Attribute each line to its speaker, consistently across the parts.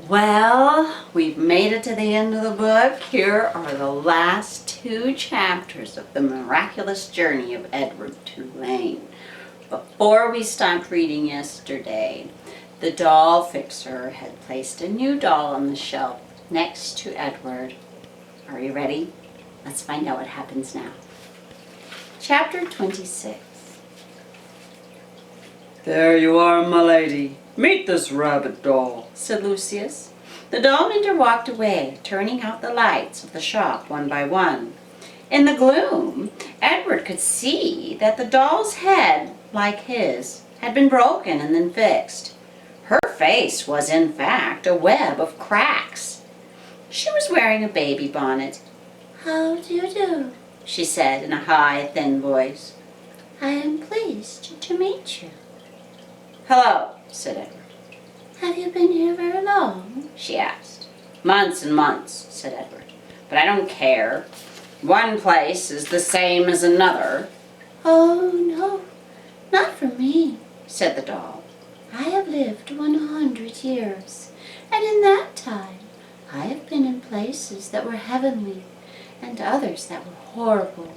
Speaker 1: Well, we've made it to the end of the book. Here are the last 2 chapters of the miraculous journey of Edward Tulane. Before we stopped reading yesterday, the doll fixer had placed a new doll on the shelf next to Edward. Are you ready? Let's find out what happens now. Chapter 26.
Speaker 2: "There you are, my lady. Meet this rabbit doll,"
Speaker 1: said Lucius. The doll mender walked away, turning out the lights of the shop one by one. In the gloom, Edward could see that the doll's head, like his, had been broken and then fixed. Her face was, in fact, a web of cracks. She was wearing a baby bonnet. "How do you do?" she said in a high, thin voice. "I am pleased to meet you." "Hello," said Edward. "Have you been here very long?" she asked. "Months and months," said Edward. "But I don't care. One place is the same as another." "Oh, no, not for me," said the doll. "I have lived 100 years, and in that time I have been in places that were heavenly and others that were horrible.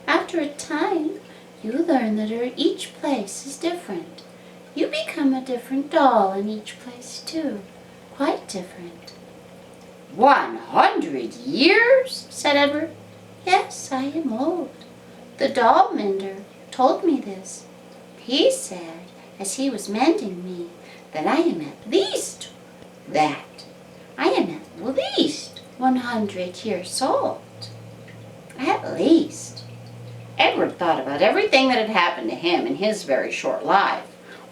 Speaker 1: After a time, you learn that each place is different. You become a different doll in each place, too. Quite different." 100 years? said Edward. "Yes, I am old. The doll mender told me this. He said, as he was mending me, that I am at least 100 years old. At least." Edward thought about everything that had happened to him in his very short life.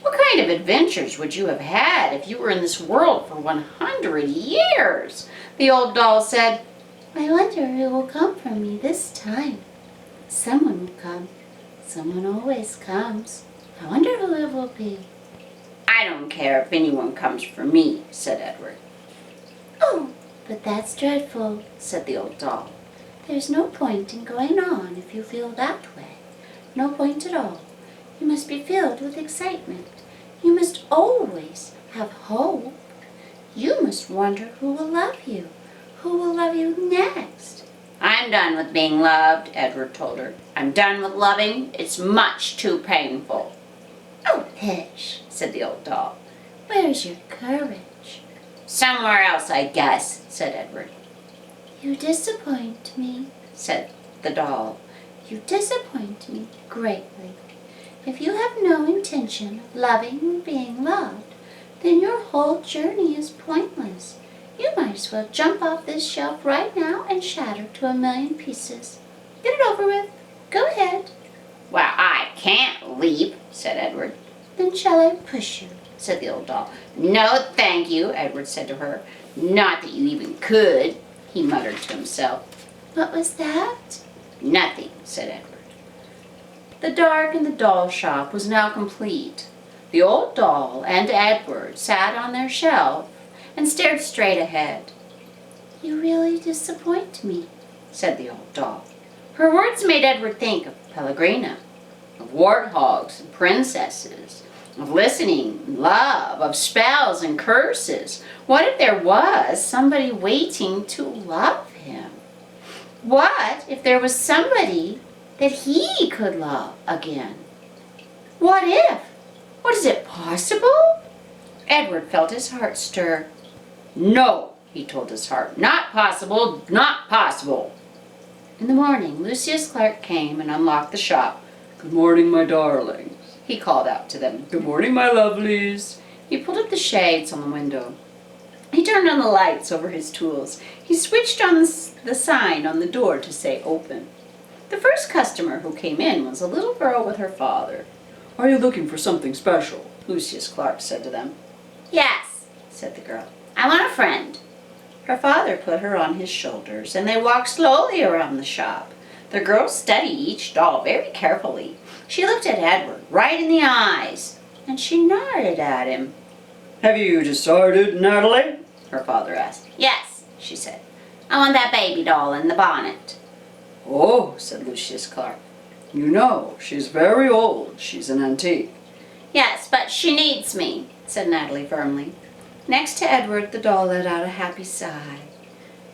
Speaker 1: What kind of adventures would you have had if you were in this world for 100 years? The old doll said, "I wonder who will come for me this time. Someone will come. Someone always comes. I wonder who it will be." "I don't care if anyone comes for me," said Edward. "Oh, but that's dreadful," said the old doll. "There's no point in going on if you feel that way. No point at all. You must be filled with excitement. You must always have hope. You must wonder who will love you. Who will love you next?" "I'm done with being loved," Edward told her. "I'm done with loving. It's much too painful." "Oh, pish," said the old doll. "Where's your courage?" "Somewhere else, I guess," said Edward. "You disappoint me," said the doll. "You disappoint me greatly. If you have no intention of loving and being loved, then your whole journey is pointless. You might as well jump off this shelf right now and shatter to 1,000,000 pieces. Get it over with. Go ahead." "Well, I can't leap," said Edward. "Then shall I push you?" said the old doll. "No, thank you," Edward said to her. "Not that you even could," he muttered to himself. "What was that?" "Nothing," said Edward. The dark in the doll shop was now complete. The old doll and Edward sat on their shelf and stared straight ahead. "You really disappoint me," said the old doll. Her words made Edward think of Pellegrina, of warthogs and princesses, of listening and love, of spells and curses. What if there was somebody waiting to love him? What if there was somebody that he could love again? What if? What, is it possible? Edward felt his heart stir. "No," he told his heart. "Not possible, not possible." In the morning, Lucius Clark came and unlocked the shop.
Speaker 2: "Good morning, my darlings,"
Speaker 1: he called out to them.
Speaker 2: "Good morning, my lovelies."
Speaker 1: He pulled up the shades on the window. He turned on the lights over his tools. He switched on the sign on the door to say open. The first customer who came in was a little girl with her father.
Speaker 2: "Are you looking for something special?"
Speaker 1: Lucius Clark said to them. "Yes," said the girl. "I want a friend." Her father put her on his shoulders, and they walked slowly around the shop. The girl studied each doll very carefully. She looked at Edward right in the eyes, and she nodded at him.
Speaker 2: "Have you decided, Natalie?"
Speaker 1: her father asked. "Yes," she said. "I want that baby doll in the bonnet."
Speaker 2: "Oh," said Lucius Clark. "You know, she's very old. She's an antique."
Speaker 1: "Yes, but she needs me," said Natalie firmly. Next to Edward, the doll let out a happy sigh.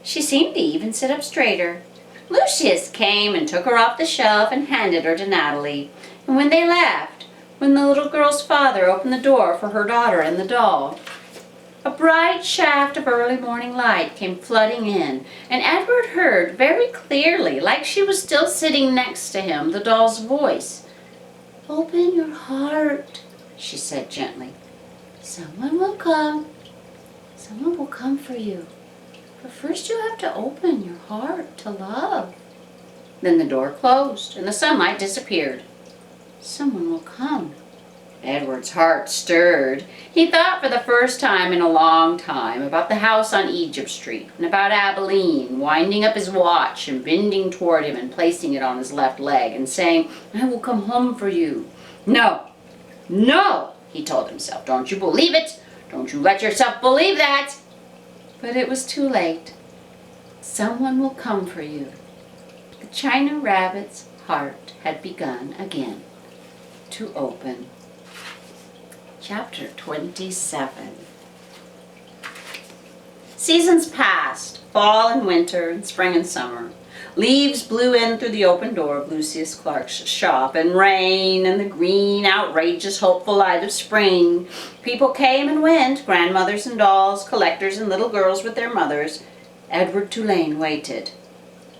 Speaker 1: She seemed to even sit up straighter. Lucius came and took her off the shelf and handed her to Natalie. And when they left, when the little girl's father opened the door for her daughter and the doll, a bright shaft of early morning light came flooding in, and Edward heard very clearly, like she was still sitting next to him, the doll's voice. "Open your heart," she said gently. "Someone will come. Someone will come for you. But first you have to open your heart to love." Then the door closed and the sunlight disappeared. "Someone will come." Edward's heart stirred. He thought for the first time in a long time about the house on Egypt Street and about Abilene winding up his watch and bending toward him and placing it on his left leg and saying, "I will come home for you." "No, no," he told himself. "Don't you believe it. Don't you let yourself believe that." But it was too late. Someone will come for you. The China Rabbit's heart had begun again to open. Chapter 27. Seasons passed, fall and winter, and spring and summer. Leaves blew in through the open door of Lucius Clark's shop, and rain and the green, outrageous, hopeful light of spring. People came and went, grandmothers and dolls, collectors and little girls with their mothers. Edward Tulane waited.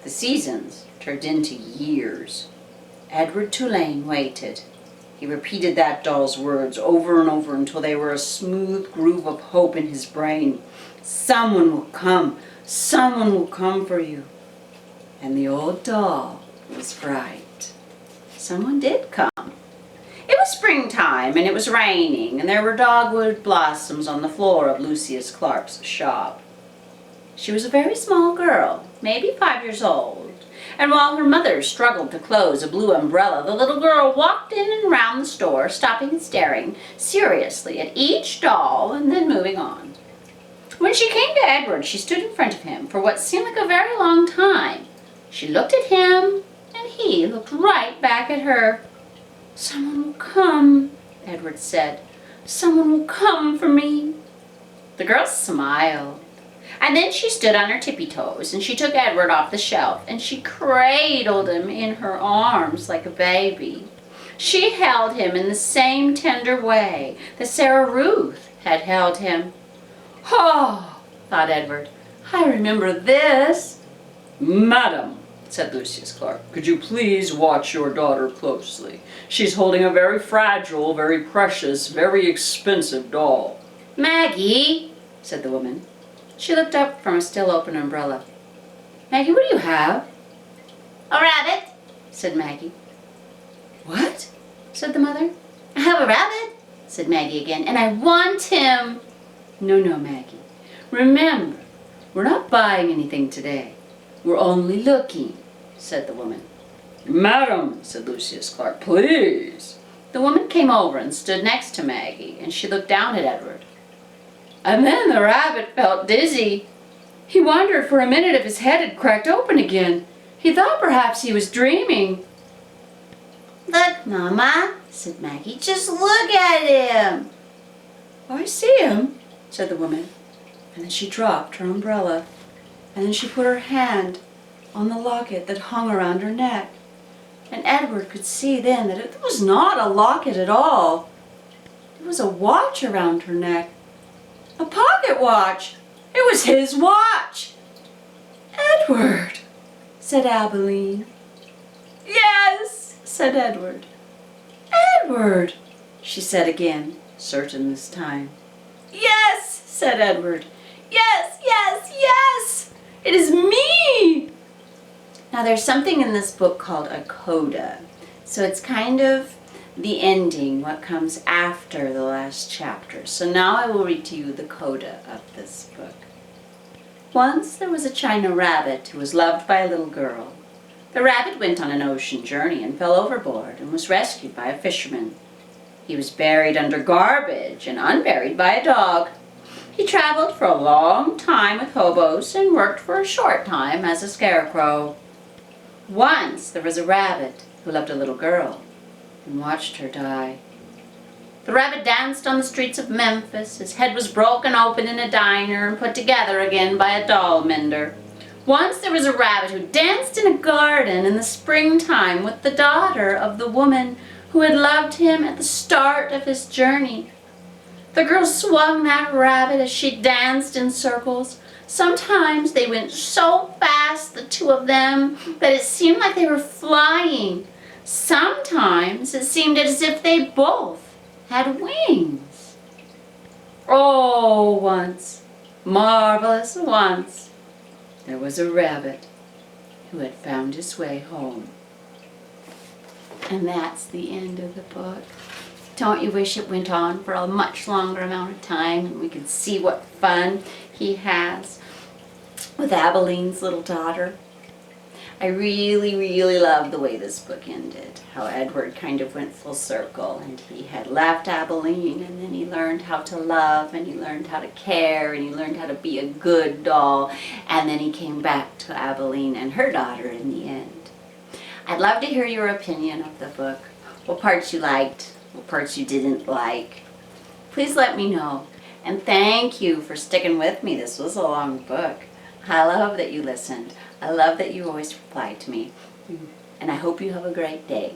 Speaker 1: The seasons turned into years. Edward Tulane waited. He repeated that doll's words over and over until they were a smooth groove of hope in his brain. "Someone will come. Someone will come for you." And the old doll was right. Someone did come. It was springtime and it was raining and there were dogwood blossoms on the floor of Lucius Clark's shop. She was a very small girl, maybe 5 years old. And while her mother struggled to close a blue umbrella, the little girl walked in and around the store, stopping and staring seriously at each doll and then moving on. When she came to Edward, she stood in front of him for what seemed like a very long time. She looked at him, and he looked right back at her. "Someone will come," Edward said. "Someone will come for me." The girl smiled. And then she stood on her tippy toes and she took Edward off the shelf and she cradled him in her arms like a baby. She held him in the same tender way that Sarah Ruth had held him. "Oh," thought Edward, "I remember this."
Speaker 2: "Madam," said Lucius Clark, "could you please watch your daughter closely? She's holding a very fragile, very precious, very expensive doll."
Speaker 1: "Maggie," said the woman. She looked up from a still open umbrella. "Maggie, what do you have?" "A rabbit," said Maggie. "What?" said the mother. "I have a rabbit," said Maggie again, "and I want him." "No, Maggie. Remember, we're not buying anything today. We're only looking," said the woman.
Speaker 2: "Madam," said Lucius Clark, "please."
Speaker 1: The woman came over and stood next to Maggie, and she looked down at Edward. And then the rabbit felt dizzy. He wondered for a minute if his head had cracked open again. He thought perhaps he was dreaming. "Look, Mama," said Maggie. "Just look at him." "I see him," said the woman. And then she dropped her umbrella. And then she put her hand on the locket that hung around her neck. And Edward could see then that it was not a locket at all. It was a watch around her neck. A pocket watch. It was his watch. "Edward," said Abilene. "Yes," said Edward. "Edward," she said again, certain this time. "Yes," said Edward. "Yes, yes, yes! It is me!" Now there's something in this book called a coda. So it's kind of the ending, what comes after the last chapter. So now I will read to you the coda of this book. Once there was a China rabbit who was loved by a little girl. The rabbit went on an ocean journey and fell overboard and was rescued by a fisherman. He was buried under garbage and unburied by a dog. He traveled for a long time with hobos and worked for a short time as a scarecrow. Once there was a rabbit who loved a little girl and watched her die. The rabbit danced on the streets of Memphis. His head was broken open in a diner and put together again by a doll mender. Once there was a rabbit who danced in a garden in the springtime with the daughter of the woman who had loved him at the start of his journey. The girl swung that rabbit as she danced in circles. Sometimes they went so fast, the two of them, that it seemed like they were flying. Sometimes it seemed as if they both had wings. Oh, once, marvelous once, there was a rabbit who had found his way home. And that's the end of the book. Don't you wish it went on for a much longer amount of time and we could see what fun he has with Abeline's little daughter? I really, really love the way this book ended. How Edward kind of went full circle and he had left Abeline and then he learned how to love and he learned how to care and he learned how to be a good doll and then he came back to Abeline and her daughter in the end. I'd love to hear your opinion of the book. What parts you liked, what parts you didn't like. Please let me know. And thank you for sticking with me. This was a long book. I love that you listened. I love that you always reply to me. And I hope you have a great day.